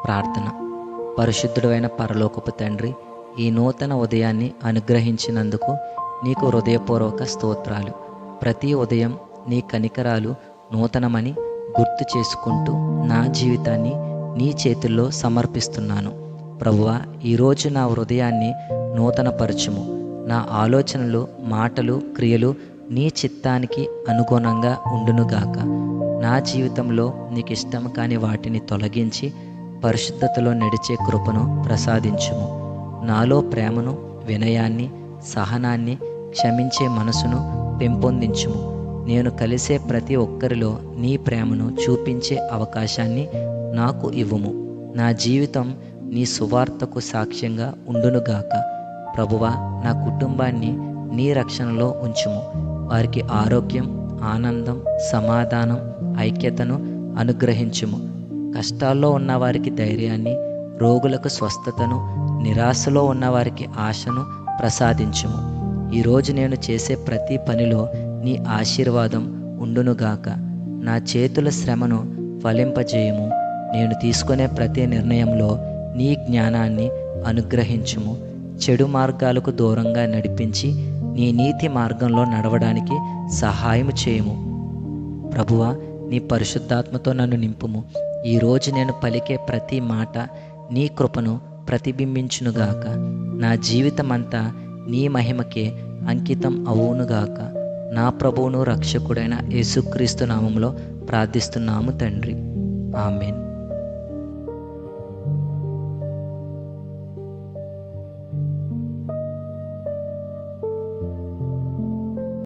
ప్రార్థన. పరిశుద్ధుడైన పరలోకపు తండ్రి, ఈ నూతన ఉదయాన్ని అనుగ్రహించినందుకు నీకు హృదయపూర్వక స్తోత్రాలు. ప్రతి ఉదయం నీ కనికరాలు నూతనమని గుర్తు చేసుకుంటూ నా జీవితాన్ని నీ చేతుల్లో సమర్పిస్తున్నాను. ప్రభువా, ఈరోజు నా హృదయాన్ని నూతనపరచుము. నా ఆలోచనలు, మాటలు, క్రియలు నీ చిత్తానికి అనుగుణంగా ఉండునుగాక. నా జీవితంలో నీకు ఇష్టం కాని వాటిని తొలగించి పరిశుద్ధతలో నడిచే కృపను ప్రసాదించుము. నాలో ప్రేమను, వినయాన్ని, సహనాన్ని, క్షమించే మనసును పెంపొందించుము. నేను కలిసే ప్రతి ఒక్కరిలో నీ ప్రేమను చూపించే అవకాశాన్ని నాకు ఇవ్వుము. నా జీవితం నీ సువార్తకు సాక్ష్యంగా ఉండునుగాక. ప్రభువా, నా కుటుంబాన్ని నీ రక్షణలో ఉంచుము. వారికి ఆరోగ్యం, ఆనందం, సమాధానం, ఐక్యతను అనుగ్రహించుము. కష్టాల్లో ఉన్నవారికి ధైర్యాన్ని, రోగులకు స్వస్థతను, నిరాశలో ఉన్నవారికి ఆశను ప్రసాదించుము. ఈరోజు నేను చేసే ప్రతి పనిలో నీ ఆశీర్వాదం ఉండునుగాక. నా చేతుల శ్రమను ఫలింపజేయము. నేను తీసుకునే ప్రతి నిర్ణయంలో నీ జ్ఞానాన్ని అనుగ్రహించుము. చెడు మార్గాలకు దూరంగా నడిపించి నీ నీతి మార్గంలో నడవడానికి సహాయం చేయము. ప్రభువా, నీ పరిశుద్ధాత్మతో నన్ను నింపుము. ఈరోజు నేను పలికే ప్రతి మాట నీ కృపను ప్రతిబింబించునుగాక. నా జీవితమంతా నీ మహిమకే అంకితం అవునుగాక. నా ప్రభువును రక్షకుడైన యేసుక్రీస్తు నామములో ప్రార్థిస్తున్నాము తండ్రి. ఆమేన్.